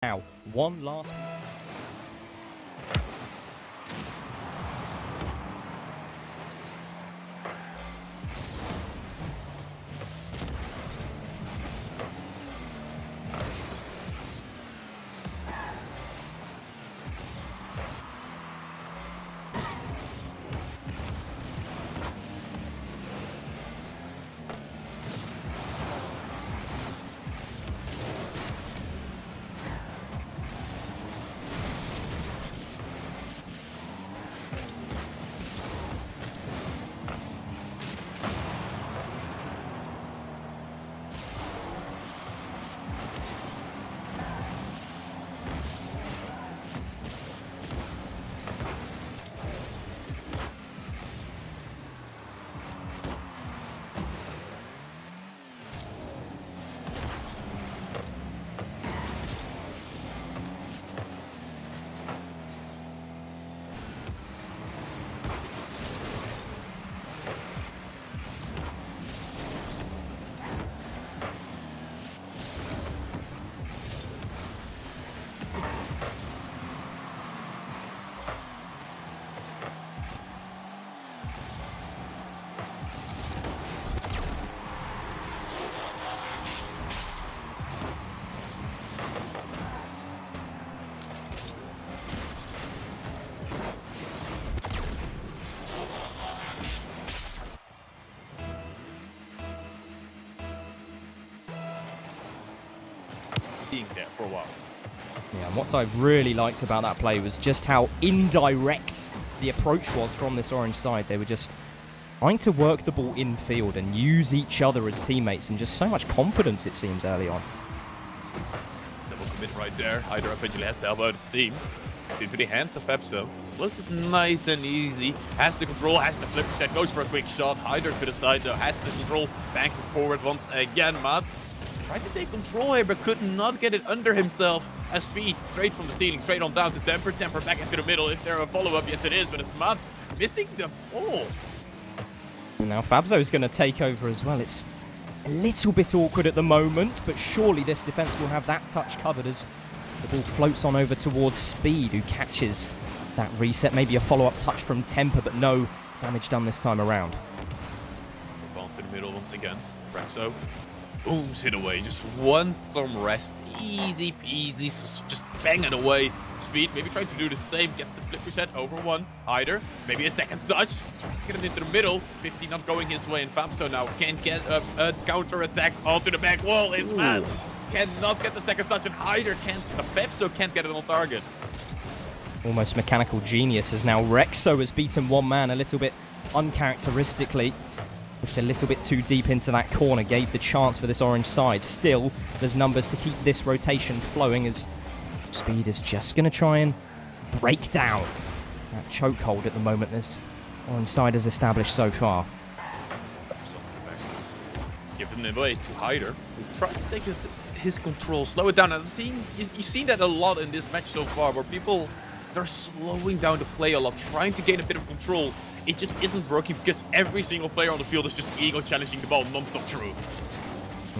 Now, one last... being there for a while. Yeah, and what I really liked about that play was just how indirect the approach was from this orange side. They were just trying to work the ball infield and use each other as teammates, and just so much confidence, it seems, early on. Double commit right there. HYDERR eventually has to help out his team. It's into the hands of FABSO. Slips it nice and easy. Has the control, has the flip set, goes for a quick shot. HYDERR to the side though, has the control, banks it forward once again. Mads tried to take control here, but could not get it under himself. As Speed straight from the ceiling, straight on down to TXMPER. TXMPER back into the middle. Is there a follow-up? Yes, it is, but it's Mads missing the ball. And now FABSO is going to take over as well. It's a little bit awkward at the moment, but surely this defense will have that touch covered as the ball floats on over towards Speed, who catches that reset. Maybe a follow-up touch from TXMPER, but no damage done this time around. Ball to the middle once again. REXO booms it away. Just wants some rest. Easy peasy. Just bang it away. Speed maybe trying to do the same. Gets the flip reset over one. HYDERR maybe a second touch. Tries to get it into the middle. 50 not going his way. And FABSO now can't get a counter attack onto the back wall. It's Mads. Cannot get the second touch, and HYDERR can't. FABSO can't get it on target. Almost mechanical genius, as now REXO has beaten one man a little bit uncharacteristically. Pushed a little bit too deep into that corner, gave the chance for this orange side. Still, there's numbers to keep this rotation flowing, as Speed is just going to try and break down that chokehold at the moment this orange side has established so far. Giving it away to HYDERR, who tried to take his control, slow it down. And you've seen that a lot in this match so far, where people, they're slowing down the play a lot, trying to gain a bit of control. It just isn't working because every single player on the field is just ego challenging the ball non-stop through.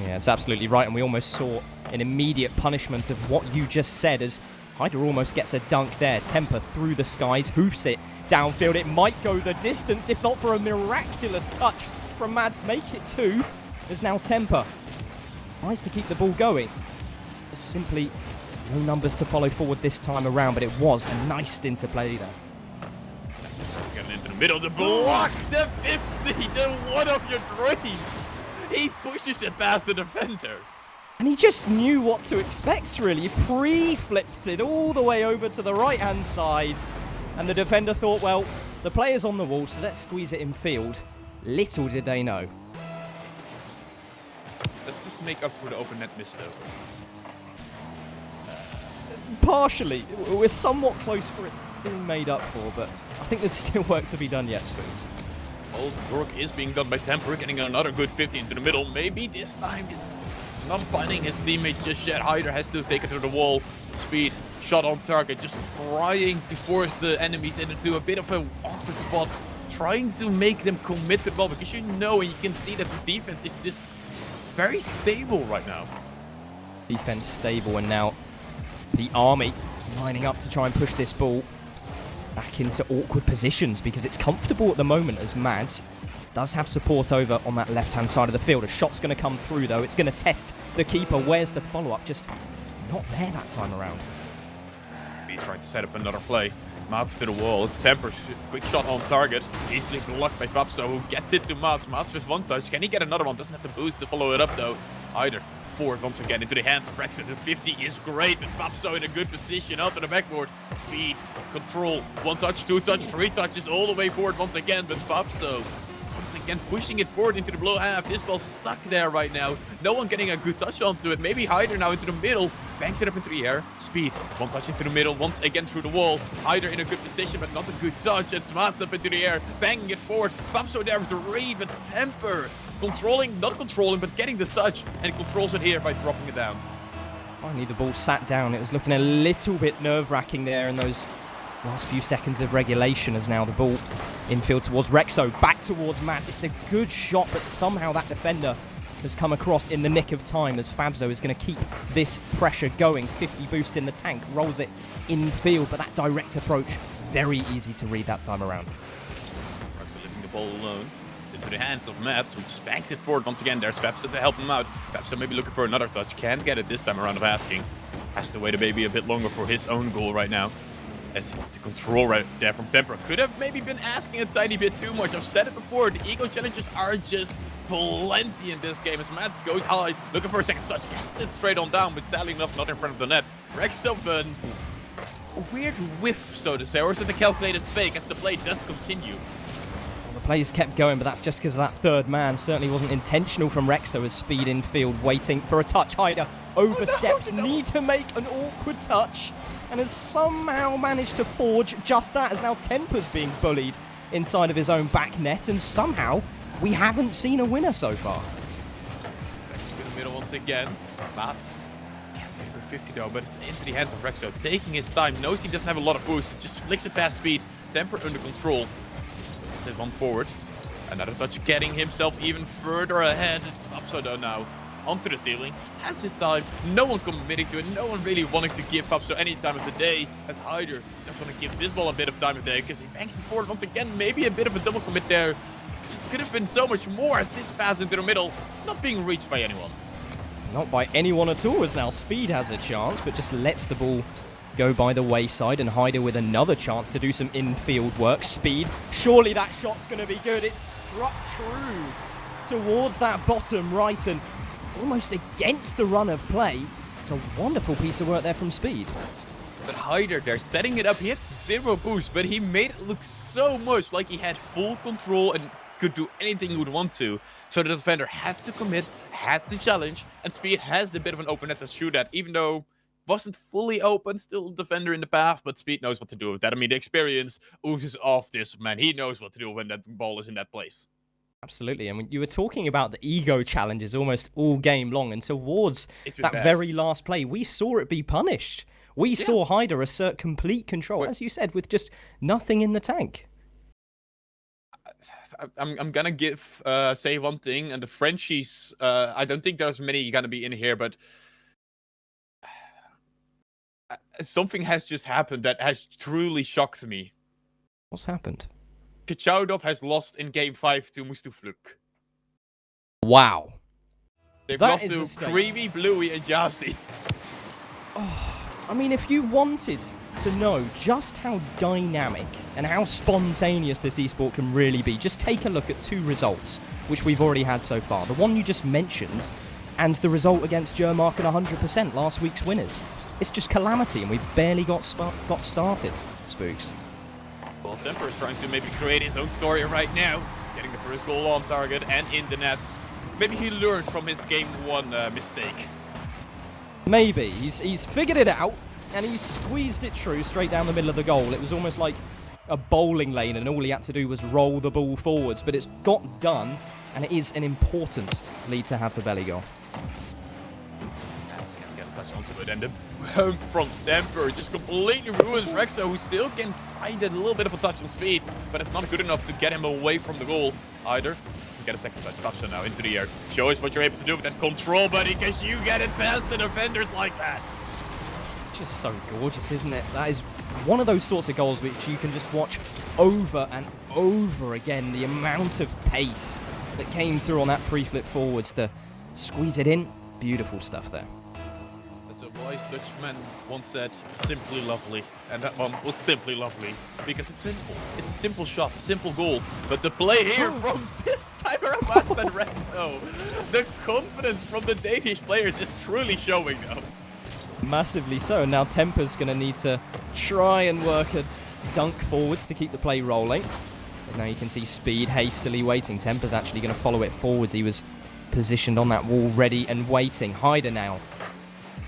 Yeah, it's absolutely right, and we almost saw an immediate punishment of what you just said, as HYDERR almost gets a dunk there. TXMPER through the skies, hoofs it downfield. It might go the distance, if not for a miraculous touch from Mads. Make it two. There's now TXMPER. Tries to keep the ball going. Just simply no numbers to follow forward this time around, but it was a nice stint to play there. Getting into the middle, the block, the 50, the one of your dreams. He pushes it past the defender. And he just knew what to expect, really. He pre-flipped it all the way over to the right-hand side. And the defender thought, well, the player's on the wall, so let's squeeze it in field. Little did they know. Does this make up for the open net miss, though? Partially. We're somewhat close for it being made up for, but I think there's still work to be done yet, Spoons. All work is being done by TXMPER, getting another good 50 into the middle. Maybe this time is not finding his teammate just yet. HYDERR has to take it to the wall. Speed, shot on target, just trying to force the enemies into a bit of an awkward spot. Trying to make them commit to the ball, because you know and you can see that the defense is just very stable right now. Defense stable, and now the army lining up to try and push this ball back into awkward positions because it's comfortable at the moment as Mads does have support over on that left-hand side of the field. A shot's going to come through, though. It's going to test the keeper. Where's the follow-up? Just not there that time around. He's trying to set up another play. Mads to the wall. It's TXMPER. Quick shot on target. Easily blocked by FABSO, who gets it to Mads. Mads with one touch. Can he get another one? Doesn't have the boost to follow it up, though. Either. Forward once again into the hands of REXO. The 50 is great, but FABSO in a good position out to the backboard. Speed, control, one touch, two touch, three touches, all the way forward once again. But FABSO once again pushing it forward into the below half. This ball's stuck there right now. No one getting a good touch onto it. Maybe HYDERR now into the middle. Banks it up into the air. Speed, one touch into the middle, once again through the wall. HYDERR in a good position, but not a good touch. And Mads up into the air, banging it forward. FABSO there with the read, but TXMPER controlling, not controlling, but getting the touch, and controls it here by dropping it down. Finally, the ball sat down. It was looking a little bit nerve-wracking there in those last few seconds of regulation, as now the ball infield towards REXO, back towards Mads. It's a good shot, but somehow that defender has come across in the nick of time as FABSO is going to keep this pressure going. 50 boost in the tank, rolls it infield, but that direct approach, very easy to read that time around. REXO leaving the ball alone. Into the hands of Mads, who just banks it forward once again. There's FABSO to help him out. FABSO maybe looking for another touch. Can't get it this time around of asking. Has to wait maybe a bit longer for his own goal right now. As the control right there from TXMPER could have maybe been asking a tiny bit too much. I've said it before, the ego challenges are just plenty in this game. As Mads goes high, looking for a second touch, gets it straight on down, but sadly enough, not in front of the net. REXO, a weird whiff, so to say, or is it a calculated fake as the play does continue? The plays kept going, but that's just because of that third man. Certainly wasn't intentional from REXO as Speed infield, waiting for a touch. HYDERR oversteps, need to make an awkward touch, and has somehow managed to forge just that, as now TXMPER's being bullied inside of his own back net, and somehow we haven't seen a winner so far. Back to the middle once again. Mads can't get a good 50 though, but it's into the hands of REXO, taking his time. Knows he doesn't have a lot of boost, just flicks it past Speed. TXMPER under control. It one forward. Another touch getting himself even further ahead. It's FABSO though now. Onto the ceiling. Has his time. No one committing to it. No one really wanting to give FABSO any time of the day. As HYDERR just want to give this ball a bit of time of day because he banks it forward once again. Maybe a bit of a double commit there. Because it could have been so much more as this pass into the middle. Not being reached by anyone. Not by anyone at all, as now Speed has a chance, but just lets the ball go by the wayside, and HYDERR with another chance to do some infield work. Speed, surely that shot's going to be good. It's struck true towards that bottom right and almost against the run of play. It's a wonderful piece of work there from Speed. But HYDERR there, setting it up, he had zero boost, but he made it look so much like he had full control and could do anything he would want to. So the defender had to commit, had to challenge, and Speed has a bit of an open net to shoot at, even though wasn't fully open, still defender in the path, but Speed knows what to do with that. I mean, the experience oozes off this man. He knows what to do when that ball is in that place. Absolutely. And when you were talking about the ego challenges almost all game long, and towards that very last play, we saw it be punished. We saw HYDERR assert complete control, as you said, with just nothing in the tank. I'm gonna say one thing, and the Frenchies, I don't think there's many gonna be in here, but something has just happened that has truly shocked me. What's happened? Kachoudop has lost in Game 5 to Mustufluk. Wow. They've lost to Creamy, Bluey, and Jassy. Oh, I mean, if you wanted to know just how dynamic and how spontaneous this esport can really be, just take a look at two results, which we've already had so far. The one you just mentioned, and the result against Jermark at 100%, last week's winners. It's just calamity, and we've barely got started, Spooks. Well, TXMPER is trying to maybe create his own story right now, getting the first goal on target and in the nets. Maybe he learned from his Game 1 mistake. Maybe. He's figured it out, and he's squeezed it true straight down the middle of the goal. It was almost like a bowling lane, and all he had to do was roll the ball forwards, but it's got done, and it is an important lead to have for Belly Goal. That's gonna get a touch onto it, and the from TXMPER just completely ruins REXO, who still can find a little bit of a touch on Speed, but it's not good enough to get him away from the goal either. Get a second touch. FABSO now into the air. Show us what you're able to do with that control, buddy, because you get it past the defenders like that. Just so gorgeous, isn't it? That is one of those sorts of goals which you can just watch over and over again. The amount of pace that came through on that pre-flip forwards to squeeze it in. Beautiful stuff there. As a wise Dutchman once said, simply lovely. And that one was simply lovely. Because it's simple. It's a simple shot, simple goal. But the play here from this time around Mads and REXO. The confidence from the Danish players is truly showing now. Massively so. And now TXMPER's going to need to try and work a dunk forwards to keep the play rolling. But now you can see Speed hastily waiting. TXMPER's actually going to follow it forwards. He was positioned on that wall, ready and waiting. HYDERR now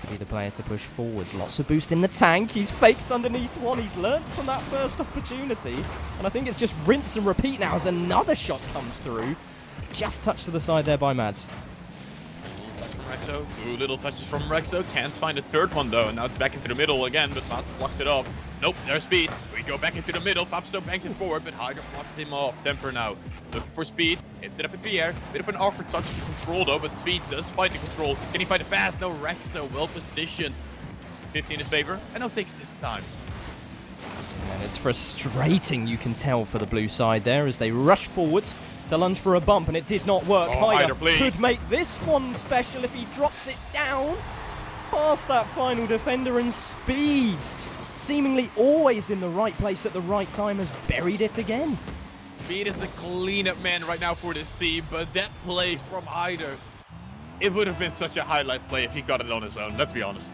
to be the player to push forwards. Lots of boost in the tank. He's faked underneath one. He's learnt from that first opportunity. And I think it's just rinse and repeat now as another shot comes through. Just touched to the side there by Mads. REXO, 2 little touches from REXO, can't find a third one though, and now it's back into the middle again, but Mads blocks it off. Nope, there's Speed. We go back into the middle, FABSO bangs it forward, but HYDERR blocks him off. TXMPER now, looking for Speed, hits it up into the air. Bit of an awkward touch to control though, but Speed does find the control. Can he find the pass? No, REXO, well positioned. 50 in his favor, and no takes this time. And it's frustrating, you can tell, for the blue side there as they rush forwards to lunge for a bump, and it did not work. Oh, HYDERR, could make this one special if he drops it down past that final defender, and Speed, seemingly always in the right place at the right time, has buried it again. Speed is the cleanup man right now for this team, but that play from HYDERR, it would have been such a highlight play if he got it on his own, let's be honest.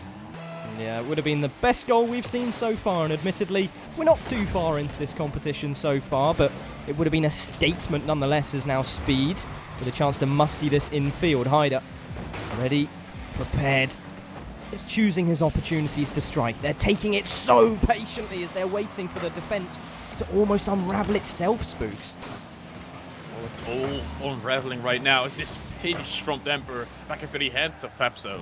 Yeah, it would have been the best goal we've seen so far, and admittedly, we're not too far into this competition so far, but it would have been a statement nonetheless, as now Speed with a chance to musty this infield. HYDERR ready, prepared, just choosing his opportunities to strike. They're taking it so patiently as they're waiting for the defense to almost unravel itself, Spooks. Well, it's all unraveling right now as this pinch from TXMPER back into the hands of FABSO.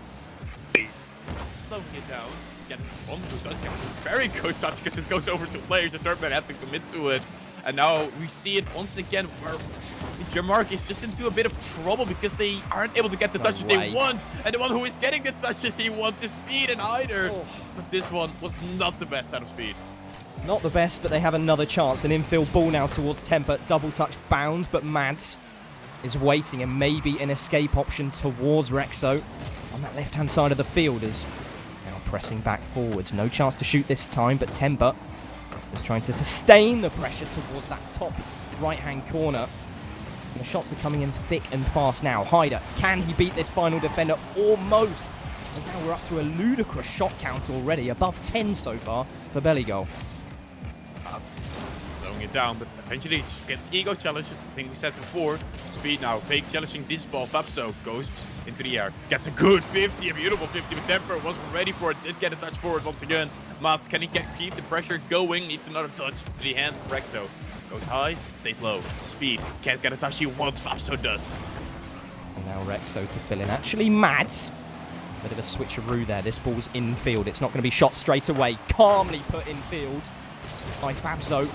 Slowing it down, getting one good touch, gets a very good touch because it goes over to players. The third man have to commit to it. And now we see it once again where Jamark is just into a bit of trouble because they aren't able to get the touches they want. And the one who is getting the touches he wants is Speed and HYDERR. But this one was not the best out of Speed. Not the best, but they have another chance. An infield ball now towards TXMPER. Double touch bound, but Mads is waiting, and maybe an escape option towards REXO on that left-hand side of the field as now pressing back forwards. No chance to shoot this time, but TXMPER is trying to sustain the pressure towards that top right-hand corner. And the shots are coming in thick and fast now. HYDERR, can he beat this final defender? Almost. And now we're up to a ludicrous shot count already, above 10 so far for belly goal. Slowing it down, but eventually it just gets ego challenged. It's the thing we said before. Speed now, fake challenging this ball. FABSO goes into the air, gets a good 50, a beautiful 50, but TXMPER wasn't ready for it. Did get a touch forward once again. Mads, can he keep the pressure going? Needs another touch to the hands of REXO. Goes high, stays low. Speed can't get a touch he wants. FABSO does. And now REXO to fill in. Actually, Mads. Bit of a switcheroo there. This ball's infield. It's not going to be shot straight away. Calmly put infield by FABSO.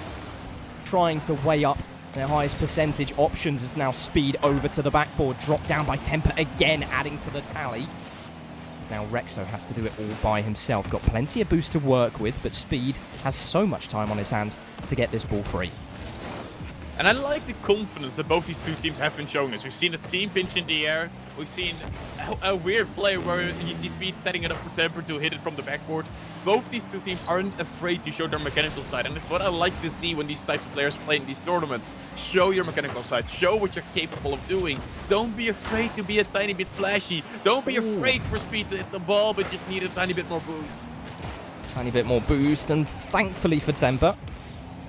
Trying to weigh up their highest percentage options as now Speed over to the backboard. Dropped down by TXMPER again, adding to the tally. Now REXO has to do it all by himself. Got plenty of boost to work with, but Speed has so much time on his hands to get this ball free. And I like the confidence that both these two teams have been showing us. We've seen a team pinch in the air. We've seen a weird play where you see Speed setting it up for TXMPER to hit it from the backboard. Both these two teams aren't afraid to show their mechanical side, and it's what I like to see when these types of players play in these tournaments. Show your mechanical side. Show what you're capable of doing. Don't be afraid to be a tiny bit flashy. Don't be afraid for Speed to hit the ball, but just need a tiny bit more boost. Tiny bit more boost, and thankfully for TXMPER,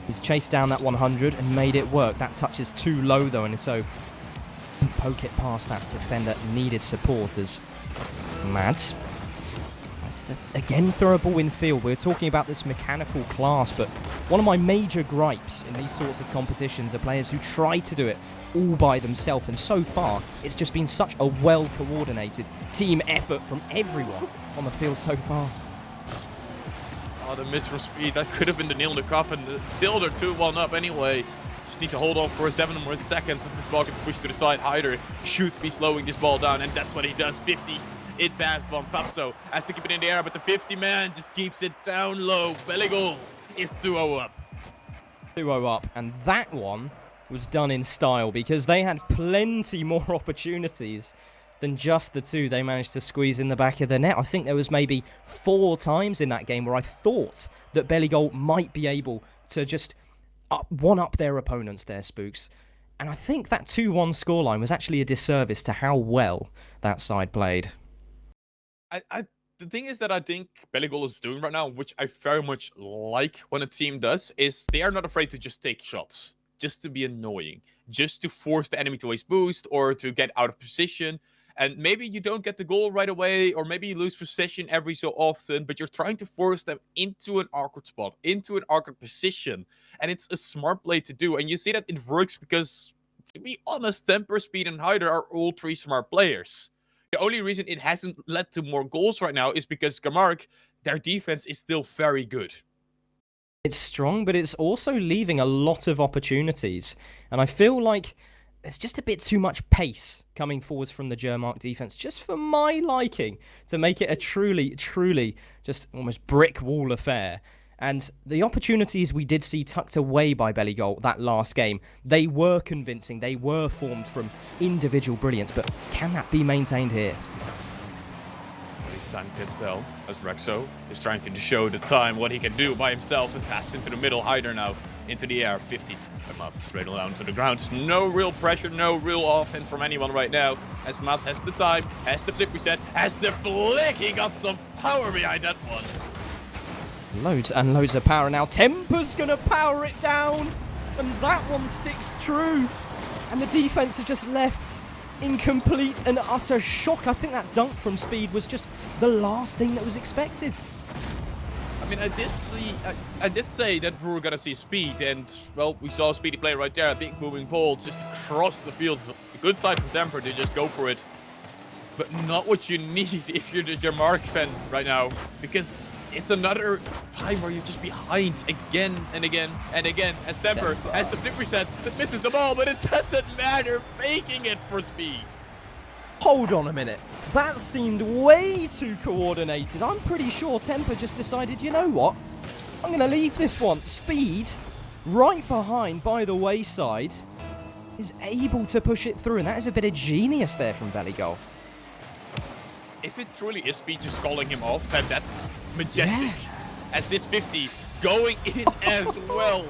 he's chased down that 100 and made it work. That touch is too low though, and so poke it past that defender. Needed support as Mads again throw a ball in field. We're talking about this mechanical class, but one of my major gripes in these sorts of competitions are players who try to do it all by themselves, and so far it's just been such a well-coordinated team effort from everyone on the field so far. Oh, the miss from Speed. That could have been the nail in the coffin. Still, they're 2-1 up anyway. Just need to hold on for 7 more seconds as this ball gets pushed to the side. HYDERR should be slowing this ball down, and that's what he does. 50s it past one. FABSO has to keep it in the air, but the 50-man just keeps it down low. Belligol is 2-0 up. 2-0 up, and that one was done in style because they had plenty more opportunities than just the two they managed to squeeze in the back of the net. I think there was maybe 4 times in that game where I thought that Belligol might be able to just one-up their opponents there, Spooks. And I think that 2-1 scoreline was actually a disservice to how well that side played. The thing is that I think Belligol is doing right now, which I very much like when a team does, is they are not afraid to just take shots, just to be annoying, just to force the enemy to waste boost or to get out of position. And maybe you don't get the goal right away, or maybe you lose possession every so often, but you're trying to force them into an awkward spot, into an awkward position. And it's a smart play to do. And you see that it works because, to be honest, TXMPER, Speed, and HYDERR are all 3 smart players. The only reason it hasn't led to more goals right now is because Gamark, their defense is still very good. It's strong, but it's also leaving a lot of opportunities. And I feel like there's just a bit too much pace coming forwards from the Germark defense, just for my liking, to make it a truly, truly just almost brick wall affair. And the opportunities we did see tucked away by Belligol that last game, they were convincing, they were formed from individual brilliance, but can that be maintained here? Time can tell, as REXO is trying to show the time what he can do by himself and pass into the middle. HYDERR now into the air, 50 Matt straight down to the ground. No real pressure, no real offense from anyone right now, as Matt has the time, has the flip reset, has the flick. He got some power behind that one. Loads and loads of power now. TXMPER's gonna power it down, and that one sticks true. And the defense are just left in complete and utter shock. I think that dunk from Speed was just the last thing that was expected. I mean, I did say that we were gonna see Speed, and well, we saw Speedy play right there. A big moving ball just across the field. A good side from TXMPER to just go for it, but not what you need if you're the Germark fan right now, because it's another time where you're just behind again and again and again, as TXMPER has the flip reset that misses the ball, but it doesn't matter, faking it for Speed. Hold on a minute. That seemed way too coordinated. I'm pretty sure TXMPER just decided, you know what? I'm going to leave this one. Speed, right behind by the wayside, is able to push it through, and that is a bit of genius there from Belligol. If it truly is Speed just calling him off, then that's majestic. Yeah. As this 50 going in as well.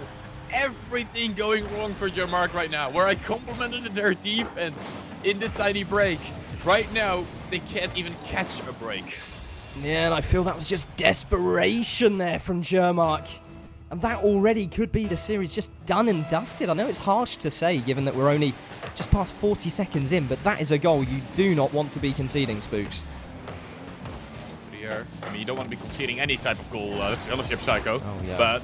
Everything going wrong for Germark right now. Where I complimented their defense in the tiny break. Right now, they can't even catch a break. Yeah, and I feel that was just desperation there from Germark. And that already could be the series just done and dusted. I know it's harsh to say, given that we're only just past 40 seconds in, but that is a goal you do not want to be conceding, Spooks. I mean, you don't want to be conceding any type of goal, let's be honest here, Psycho. Oh, yeah. But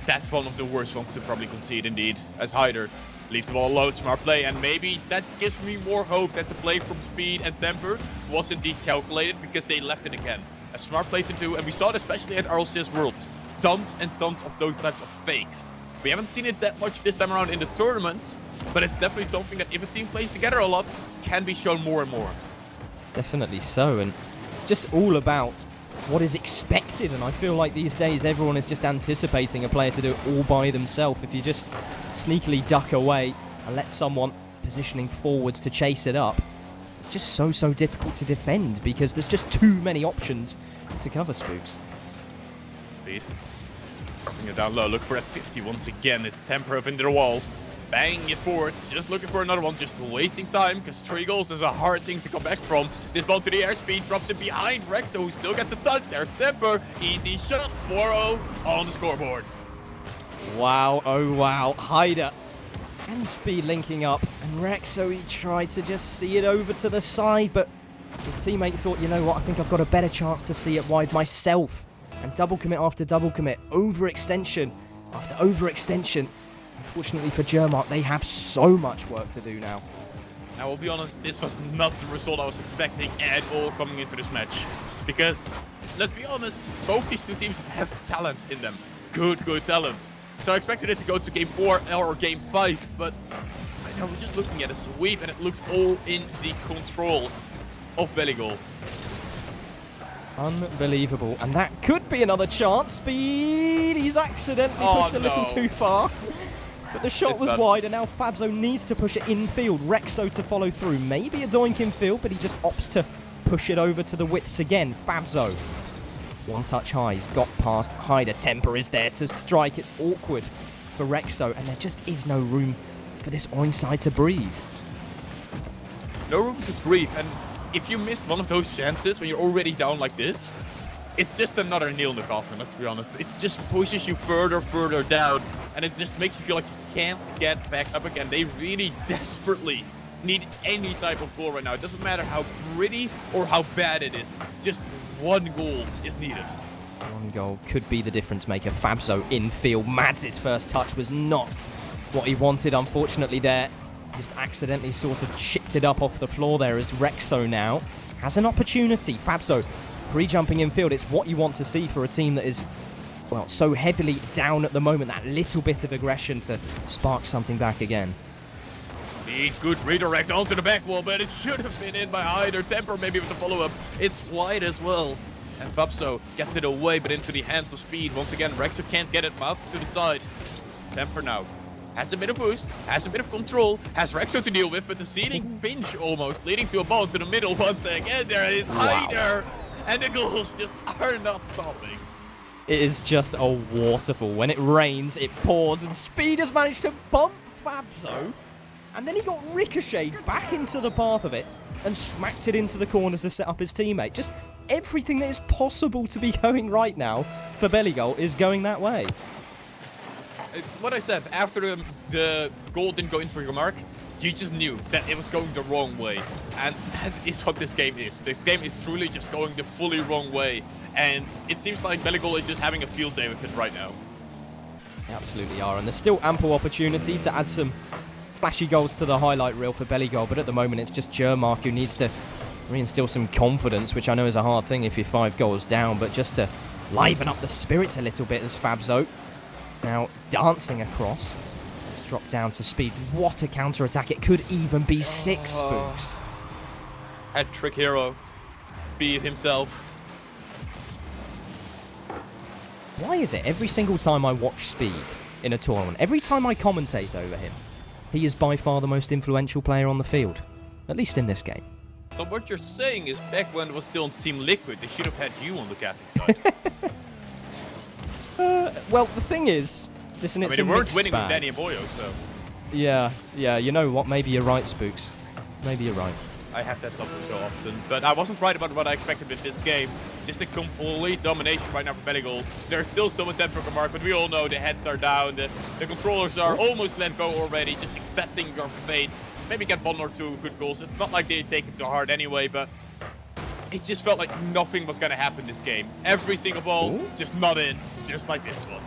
that's one of the worst ones to probably concede, indeed, as HYDERR leaves the ball alone. Smart play, and maybe that gives me more hope that the play from Speed and TXMPER was indeed calculated, because they left it again. A smart play to do, and we saw it especially at RLCS Worlds. Tons and tons of those types of fakes. We haven't seen it that much this time around in the tournaments, but it's definitely something that if a team plays together a lot, can be shown more and more. Definitely so, and it's just all about what is expected, and I feel like these days everyone is just anticipating a player to do it all by themselves. If you just sneakily duck away and let someone positioning forwards to chase it up, it's just so difficult to defend because there's just too many options to cover, Spooks. Speed. Bring it down low, look for a 50 once again. It's TXMPER up into the wall. Bang it forward, just looking for another one, just wasting time, because 3 goals is a hard thing to come back from. This ball to the air, Speed drops it behind REXO, who still gets a touch. There's TXMPER, easy shot, 4-0 on the scoreboard. Wow, oh wow, HYDERR and Speed linking up, and REXO, he tried to just see it over to the side, but his teammate thought, you know what, I think I've got a better chance to see it wide myself. And double commit after double commit, overextension after overextension. Unfortunately for Germark, they have so much work to do now. Now, I'll be honest, this was not the result I was expecting at all coming into this match. Because, let's be honest, both these two teams have talent in them. Good talent. So I expected it to go to game 4 or game 5, but right now we're just looking at a sweep and it looks all in the control of Belligol. Unbelievable. And that could be another chance. Speed. He's accidentally pushed a little too far. But the shot was wide, and now FABSO needs to push it infield. REXO to follow through. Maybe a doink infield, but he just opts to push it over to the widths again. FABSO. One touch high. He's got past HYDERR. TXMPER is there to strike. It's awkward for REXO, and there just is no room for this orange side to breathe. No room to breathe, and if you miss one of those chances when you're already down like this, it's just another nail in the coffin, let's be honest. It just pushes you further down, and it just makes you feel like you can't get back up again. They really desperately need any type of goal right now. It doesn't matter how pretty or how bad it is. Just one goal is needed. One goal could be the difference maker. FABSO infield. Mads' first touch was not what he wanted, unfortunately, there. Just accidentally sort of chipped it up off the floor there as REXO now has an opportunity. FABSO pre-jumping infield. It's what you want to see for a team that is, well, so heavily down at the moment. That little bit of aggression to spark something back again. Good redirect onto the back wall, but it should have been in by HYDERR. TXMPER maybe with the follow-up. It's wide as well. And FABSO gets it away, but into the hands of Speed. Once again, REXO can't get it. Mads to the side. TXMPER now has a bit of boost, has a bit of control, has REXO to deal with, but the seating pinch almost leading to a ball into the middle once again. There is HYDERR, and the goals just are not stopping. It is just a waterfall. When it rains, it pours, and Speed has managed to bump FABSO, and then he got ricocheted back into the path of it and smacked it into the corner to set up his teammate. Just everything that is possible to be going right now for Bellygold is going that way. It's what I said, after the goal didn't go in for your mark, you just knew that it was going the wrong way. And that is what this game is. This game is truly just going the fully wrong way. And it seems like Bellygold is just having a field day with it right now. They absolutely are. And there's still ample opportunity to add some flashy goals to the highlight reel for Bellygold. But at the moment, it's just Jermark who needs to reinstill some confidence, which I know is a hard thing if you're 5 goals down. But just to liven up the spirits a little bit as FABSO now dancing across. Let's drop down to Speed. What a counter-attack. It could even be 6 spooks. Hat-trick hero. Speed himself. Why is it every single time I watch Speed in a tournament, every time I commentate over him, he is by far the most influential player on the field? At least in this game. So what you're saying is back when it was still on Team Liquid, they should have had you on the casting side. Well, the thing is, listen, it's they a weren't mixed winning bag. with Danny and Boyo, so... Yeah, you know what, maybe you're right, Spooks. Maybe you're right. I have that double so often, but I wasn't right about what I expected with this game. Just a complete domination right now for Bellygold. There's still some attempt for Mark, but we all know the heads are down, the controllers are almost let go already, just accepting your fate. Maybe get 1 or 2 good goals. It's not like they take it to heart anyway, but it just felt like nothing was going to happen this game. Every single ball, just not in, just like this one.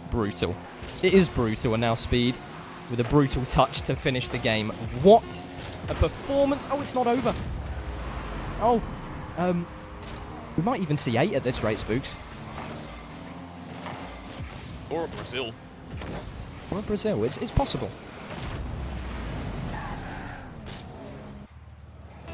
Brutal. It is brutal, and now Speed with a brutal touch to finish the game. What a performance. Oh, it's not over. Oh, we might even see 8 at this rate, Spooks. Or Brazil. Or Brazil. It's possible.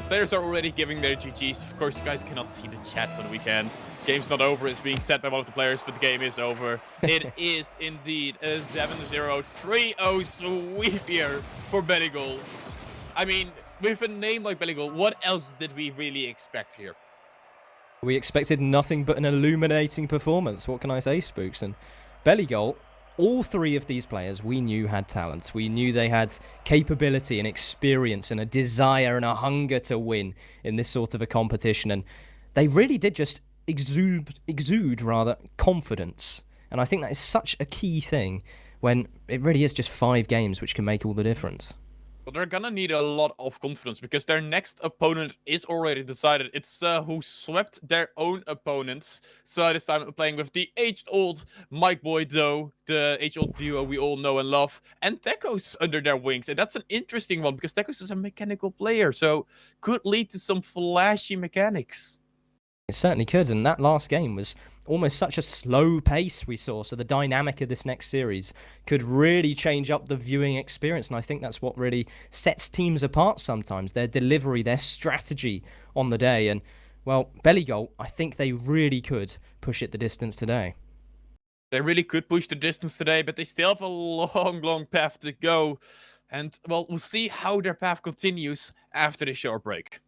Players are already giving their GGs. Of course, you guys cannot see the chat, but we can. Game's not over. It's being said by one of the players, but the game is over. It is indeed a 7-0, 3-0 sweep here for Bellygold. I mean, with a name like Bellygold, what else did we really expect here? We expected nothing but an illuminating performance. What can I say, Spooks? And Bellygold, all 3 of these players we knew had talent. We knew they had capability and experience and a desire and a hunger to win in this sort of a competition. And they really did just exude confidence. And I think that is such a key thing when it really is just 5 games which can make all the difference. Well, they're gonna need a lot of confidence because their next opponent is already decided. It's who swept their own opponents. So this time playing with the aged-old Mike Boy Doe, the age-old duo we all know and love, and Tekos under their wings. And that's an interesting one because Tekos is a mechanical player, so could lead to some flashy mechanics. It certainly could, and that last game was almost such a slow pace we saw, so the dynamic of this next series could really change up the viewing experience, and I think that's what really sets teams apart sometimes, their delivery, their strategy on the day. And Well, Belly Goal, I think they really could push it the distance today. They really could push the distance today, but they still have a long, long path to go. And, well, we'll see how their path continues after this short break.